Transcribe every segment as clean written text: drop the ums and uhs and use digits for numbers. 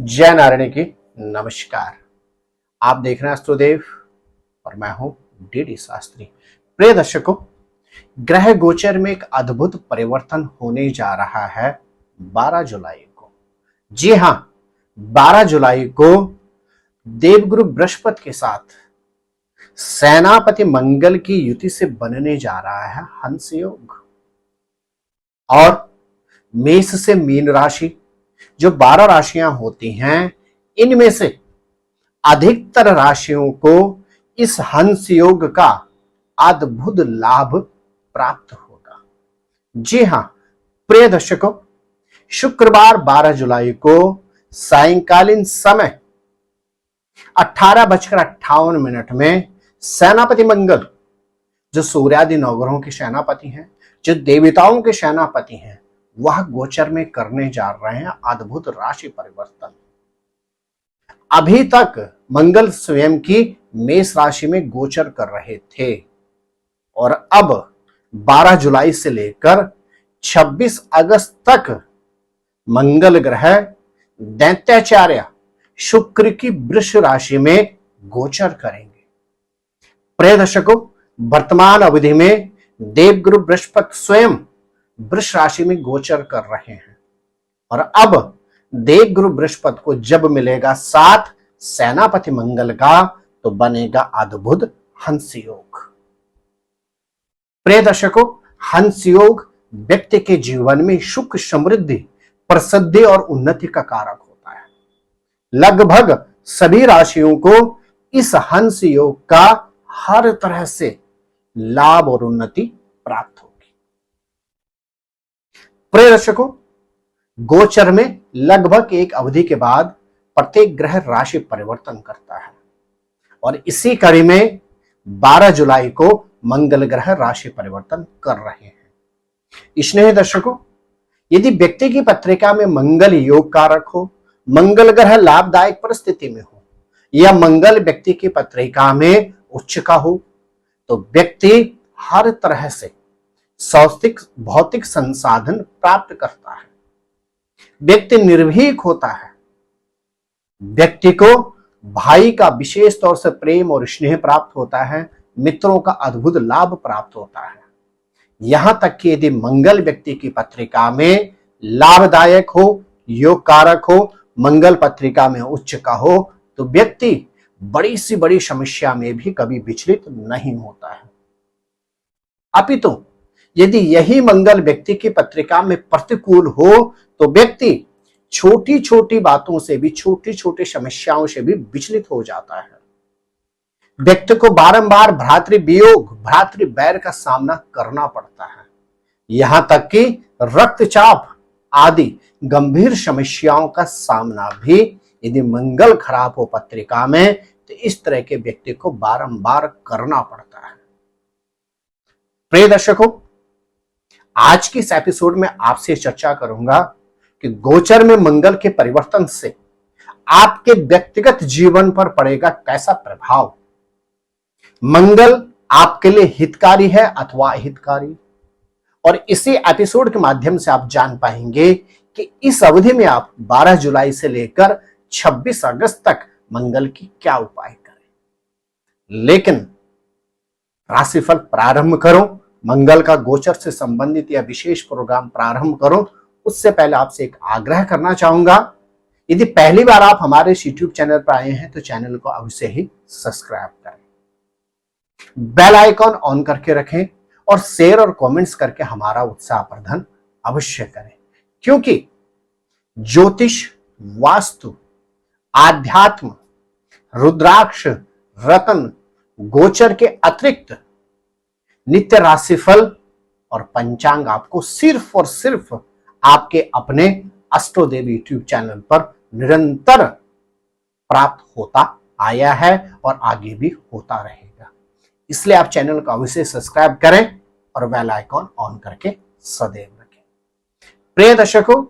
जय नारायण की नमस्कार। आप देख रहे हैं अस्त्रोदेव और मैं हूं डीडी शास्त्री। प्रिय दर्शकों, ग्रह गोचर में एक अद्भुत परिवर्तन होने जा रहा है 12 जुलाई को। जी हां, 12 जुलाई को देवगुरु बृहस्पति के साथ सेनापति मंगल की युति से बनने जा रहा है हंस योग। और मेष से मीन राशि, जो 12 राशियां होती हैं, इनमें से अधिकतर राशियों को इस हंस योग का अद्भुत लाभ प्राप्त होगा। जी हां प्रिय दर्शकों, शुक्रवार 12 जुलाई को सायंकालीन समय 18:58 में सेनापति मंगल, जो सूर्यादि नवग्रहों के सेनापति हैं, जो देवताओं के सेनापति हैं, वह गोचर में करने जा रहे हैं अद्भुत राशि परिवर्तन। अभी तक मंगल स्वयं की मेष राशि में गोचर कर रहे थे और अब 12 जुलाई से लेकर 26 अगस्त तक मंगल ग्रह दैत्याचार्य शुक्र की वृष राशि में गोचर करेंगे। प्रिय दर्शकों, वर्तमान अवधि में देवगुरु बृहस्पति स्वयं वृष राशि में गोचर कर रहे हैं और अब देवगुरु बृहस्पति को जब मिलेगा साथ सेनापति मंगल का, तो बनेगा अद्भुत हंस योग। प्रिय दर्शकों, हंस योग व्यक्ति के जीवन में सुख, समृद्धि, प्रसिद्धि और उन्नति का कारक होता है। लगभग सभी राशियों को इस हंस योग का हर तरह से लाभ और उन्नति प्राप्त होगी। प्रिय दर्शकों, गोचर में लगभग एक अवधि के बाद प्रत्येक ग्रह राशि परिवर्तन करता है और इसी कड़ी में 12 जुलाई को मंगल ग्रह राशि परिवर्तन कर रहे हैं। स्नेही दर्शकों, यदि व्यक्ति की पत्रिका में मंगल योग कारक हो, मंगल ग्रह लाभदायक परिस्थिति में हो या मंगल व्यक्ति की पत्रिका में उच्च का हो, तो व्यक्ति हर तरह से सौस्तिक भौतिक संसाधन प्राप्त करता है। व्यक्ति निर्भीक होता है। व्यक्ति को भाई का विशेष तौर से प्रेम और स्नेह प्राप्त होता है। मित्रों का अद्भुत लाभ प्राप्त होता है। यहां तक कि यदि मंगल व्यक्ति की पत्रिका में लाभदायक हो, योग कारक हो, मंगल पत्रिका में उच्च का हो, तो व्यक्ति बड़ी से बड़ी समस्या में भी कभी विचलित नहीं होता है। अपितु यदि यही मंगल व्यक्ति की पत्रिका में प्रतिकूल हो, तो व्यक्ति छोटी छोटी बातों से भी, छोटी छोटी समस्याओं से भी विचलित हो जाता है। व्यक्ति को बारंबार भ्रातृ वियोग, भ्रातृ बैर का सामना करना पड़ता है। यहां तक कि रक्तचाप आदि गंभीर समस्याओं का सामना भी यदि मंगल खराब हो पत्रिका में, तो इस तरह के व्यक्ति को बारंबार करना पड़ता है। प्रिय दर्शकों, आज की इस एपिसोड में आपसे चर्चा करूंगा कि गोचर में मंगल के परिवर्तन से आपके व्यक्तिगत जीवन पर पड़ेगा कैसा प्रभाव। मंगल आपके लिए हितकारी है अथवा अहितकारी, और इसी एपिसोड के माध्यम से आप जान पाएंगे कि इस अवधि में आप 12 जुलाई से लेकर 26 अगस्त तक मंगल की क्या उपाय करें। लेकिन राशिफल प्रारंभ करो, मंगल का गोचर से संबंधित या विशेष प्रोग्राम प्रारंभ करो, उससे पहले आपसे एक आग्रह करना चाहूंगा। यदि पहली बार आप हमारे यूट्यूब चैनल पर आए हैं तो चैनल को अवश्य ही सब्सक्राइब करें, बेल आइकॉन ऑन करके रखें और शेयर और कमेंट्स करके हमारा उत्साहवर्धन अवश्य करें। क्योंकि ज्योतिष, वास्तु, आध्यात्म, रुद्राक्ष, रत्न, गोचर के अतिरिक्त नित्य राशिफल और पंचांग आपको सिर्फ और सिर्फ आपके अपने अस्त्रोदेव यूट्यूब चैनल पर निरंतर प्राप्त होता आया है और आगे भी होता रहेगा। इसलिए आप चैनल को अवश्य सब्सक्राइब करें और बेल आइकॉन ऑन करके सदैव रखें। प्रिय दर्शकों,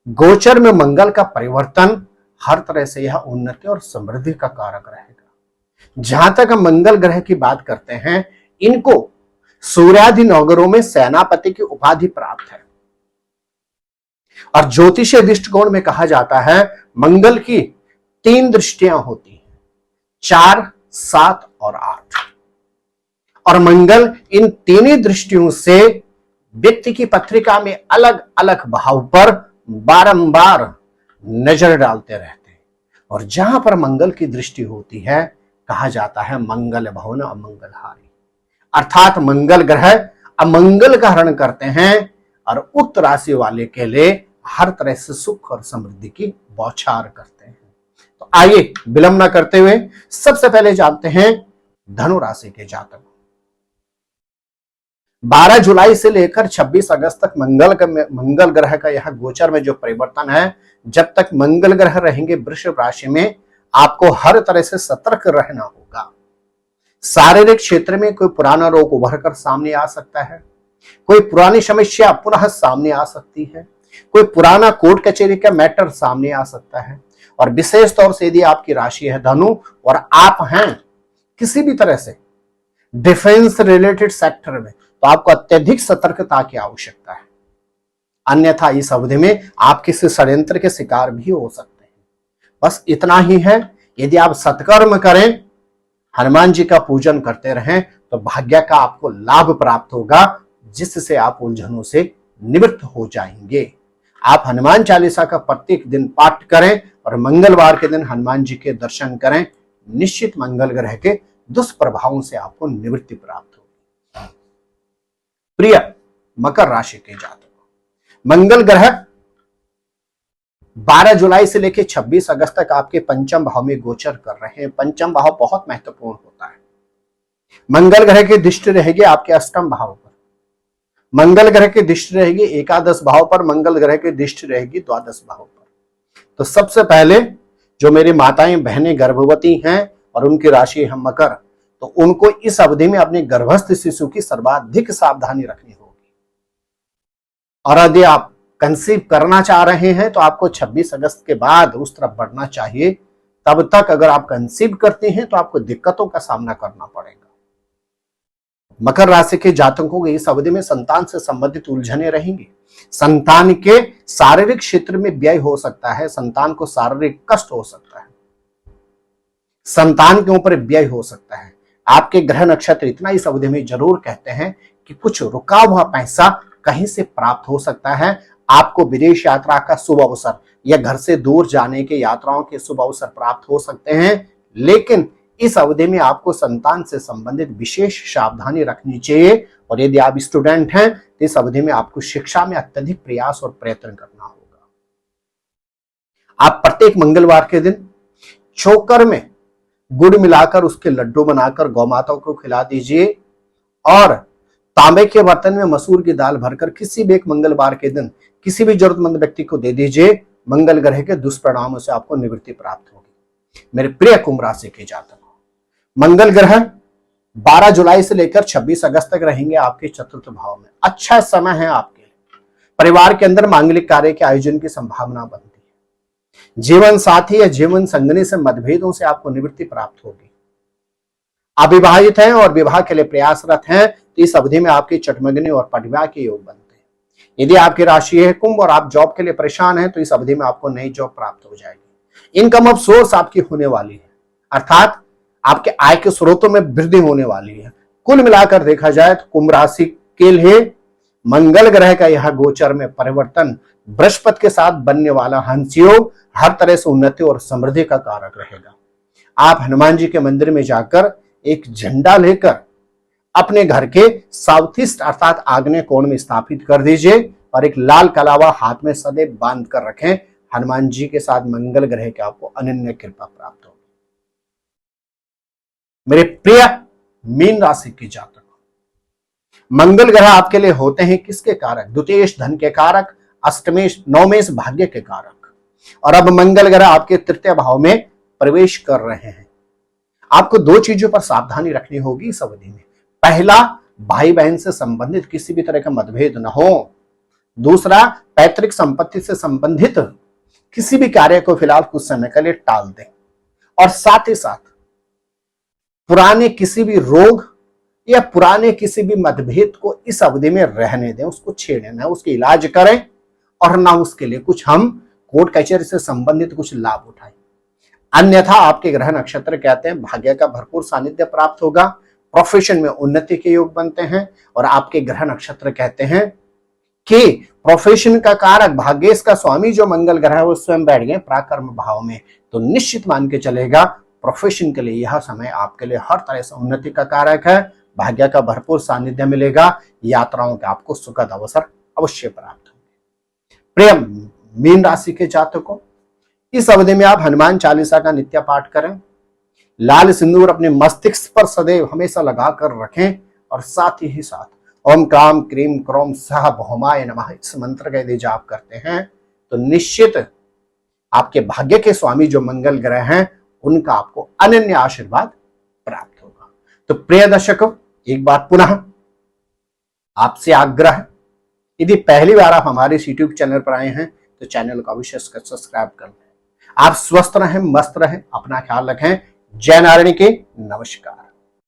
गोचर में मंगल का परिवर्तन हर तरह से यह उन्नति और समृद्धि का कारक रहेगा। जहां तक हम मंगल ग्रह की बात करते हैं, इनको सूर्यादि नवग्रहों में सेनापति की उपाधि प्राप्त है और ज्योतिषीय दृष्टिकोण में कहा जाता है मंगल की 3 दृष्टियां होती हैं, 4, 7 और 8। और मंगल इन तीनों दृष्टियों से व्यक्ति की पत्रिका में अलग अलग भाव पर बारंबार नजर डालते रहते हैं। और जहां पर मंगल की दृष्टि होती है कहा जाता है मंगल भवन अमंगलहारी, अर्थात मंगल ग्रह अमंगल का हरण करते हैं और उक्त राशि वाले के लिए हर तरह से सुख और समृद्धि की बौछार करते हैं। तो आइए विलंब न करते हुए सबसे पहले जानते हैं धनु राशि के जातक। 12 जुलाई से लेकर 26 अगस्त तक मंगल ग्रह का यह गोचर में जो परिवर्तन है, जब तक मंगल ग्रह रहेंगे वृषभ राशि में, आपको हर तरह से सतर्क रहना होगा। शारीरिक क्षेत्र में कोई पुराना रोग उभर कर सामने आ सकता है, कोई पुरानी समस्या पुनः सामने आ सकती है, कोई पुराना कोर्ट कचहरी का मैटर सामने आ सकता है। और विशेष तौर से यदि आपकी राशि है धनु और आप हैं किसी भी तरह से डिफेंस रिलेटेड सेक्टर में, तो आपको अत्यधिक सतर्कता की आवश्यकता है, अन्यथा इस अवधि में आप किसी षड्यंत्र के शिकार भी हो सकते हैं। बस इतना ही है, यदि आप सत्कर्म करें, हनुमान जी का पूजन करते रहें, तो भाग्य का आपको लाभ प्राप्त होगा, जिससे आप उलझनों से निवृत्त हो जाएंगे। आप हनुमान चालीसा का प्रत्येक दिन पाठ करें और मंगलवार के दिन हनुमान जी के दर्शन करें, निश्चित मंगल ग्रह के दुष्प्रभावों से आपको निवृत्ति प्राप्त होगी। प्रिय मकर राशि के जातक, मंगल ग्रह 12 जुलाई से लेकर 26 अगस्त तक आपके पंचम भाव में गोचर कर रहे हैं। पंचम भाव बहुत महत्वपूर्ण होता है। मंगल ग्रह की दृष्टि रहेगी आपके अष्टम भाव पर, मंगल ग्रह की दृष्टि रहेगी एकादश भाव पर, मंगल ग्रह की दृष्टि रहेगी द्वादश भाव पर। तो सबसे पहले जो मेरी माताएं बहनें गर्भवती हैं और उनकी राशि है मकर, तो उनको इस अवधि में अपने गर्भस्थ शिशु की सर्वाधिक सावधानी रखनी होगी। और यदि आप कंसीव करना चाह रहे हैं तो आपको 26 अगस्त के बाद उस तरफ बढ़ना चाहिए। तब तक अगर आप कंसीव करते हैं तो आपको दिक्कतों का सामना करना पड़ेगा। मकर राशि के जातकों को इस अवधि में संतान से संबंधित उलझने रहेंगी। संतान के शारीरिक क्षेत्र में व्यय हो सकता है, संतान को शारीरिक कष्ट हो सकता है, संतान के ऊपर व्यय हो सकता है। आपके ग्रह नक्षत्र इतना इस अवधि में जरूर कहते हैं कि कुछ रुका हुआ पैसा कहीं से प्राप्त हो सकता है। आपको विदेश यात्रा का शुभ अवसर या घर से दूर जाने के यात्राओं के शुभ अवसर प्राप्त हो सकते हैं, लेकिन इस अवधि में आपको संतान से संबंधित विशेष सावधानी रखनी चाहिए। और यदि आप स्टूडेंट हैं तो इस अवधि में आपको शिक्षा में अत्यधिक प्रयास और प्रयत्न करना होगा। आप प्रत्येक मंगलवार के दिन चोकर में गुड़ मिलाकर उसके लड्डू बनाकर गौ माता को खिला दीजिए और तांबे के बर्तन में मसूर की दाल भरकर किसी भी एक मंगलवार के दिन किसी भी जरूरतमंद व्यक्ति को दे दीजिए। मंगल ग्रह के दुष्परिणामों से आपको निवृत्ति प्राप्त होगी। मेरे प्रिय कुंभ राशि के जातक, मंगल ग्रह 12 जुलाई से लेकर 26 अगस्त तक रहेंगे आपके चतुर्थ भाव में। अच्छा समय है आपके लिए। परिवार के अंदर मांगलिक कार्य के आयोजन की संभावना बनती है। जीवन साथी या जीवन संगनी से मतभेदों से आपको निवृत्ति प्राप्त होगी। अविवाहित हैं और विवाह के लिए प्रयासरत हैं तो इस अवधि में आपकी चटमगनी और पटविवाह के योग बनते हैं। यदि आपकी राशि है कुंभ और आप जॉब के लिए परेशान हैं तो इस अवधि में आपको नई जॉब प्राप्त हो जाएगी। इनकम ऑफ सोर्स आपकी होने वाली है, अर्थात आपके आय के स्रोतों में वृद्धि होने वाली है। कुल मिलाकर देखा जाए तो कुंभ राशि के लिए मंगल ग्रह का यह गोचर में परिवर्तन बृहस्पति के साथ बनने वाला हंस योग हर तरह से उन्नति और समृद्धि का कारक रहेगा। आप हनुमान जी के मंदिर में जाकर एक झंडा लेकर अपने घर के साउथ ईस्ट अर्थात आग्नेय कोण में स्थापित कर दीजिए और एक लाल कलावा हाथ में सदैव बांध कर रखें। हनुमान जी के साथ मंगल ग्रह के आपको अनन्य कृपा प्राप्त होगी। मेरे प्रिय मीन राशि के जातक, मंगल ग्रह आपके लिए होते हैं किसके कारक? द्वितीयेश धन के कारक, अष्टमेश नवमेश भाग्य के कारक। और अब मंगल ग्रह आपके तृतीय भाव में प्रवेश कर रहे हैं। आपको दो चीजों पर सावधानी रखनी होगी इस अवधि में। पहला, भाई बहन से संबंधित किसी भी तरह का मतभेद न हो। दूसरा, पैतृक संपत्ति से संबंधित किसी भी कार्य को फिलहाल कुछ समय के लिए टाल दें। और साथ ही साथ पुराने किसी भी रोग या पुराने किसी भी मतभेद को इस अवधि में रहने दें, उसको छेड़े न, उसके इलाज करें और ना उसके लिए कुछ हम कोर्ट कचहरी से संबंधित कुछ लाभ उठाएं। अन्यथा आपके ग्रह नक्षत्र कहते हैं भाग्य का भरपूर सानिध्य प्राप्त होगा, प्रोफेशन में उन्नति के योग बनते हैं। और आपके ग्रह नक्षत्र कहते हैं कि प्रोफेशन का कारक भाग्येश का स्वामी जो मंगल ग्रह है वो स्वयं बैठ गए पराक्रम भाव में। तो निश्चित मान के चलेगा प्रोफेशन के लिए यह समय आपके लिए हर तरह से उन्नति का कारक है। भाग्य का भरपूर सानिध्य मिलेगा, यात्राओं के आपको सुखद अवसर अवश्य प्राप्त होंगे। प्रिय मीन राशि के जातकों, इस अवधि में आप हनुमान चालीसा का नित्य पाठ करें, लाल सिंदूर अपने मस्तिष्क पर सदैव हमेशा लगाकर रखें और साथ ही साथ ओम क्राम क्रीम क्रोम सह भौमाय नमः इस मंत्र का यदि जाप करते हैं तो निश्चित आपके भाग्य के स्वामी जो मंगल ग्रह हैं उनका आपको अनन्य आशीर्वाद प्राप्त होगा। तो प्रिय दर्शकों, एक बार पुनः आपसे आग्रह, यदि पहली बार आप हमारे इस यूट्यूब चैनल पर आए हैं तो चैनल को अवश्य सब्सक्राइब कर लें। आप स्वस्थ रहें, मस्त रहें, अपना ख्याल रखें। जय नारायण के नमस्कार।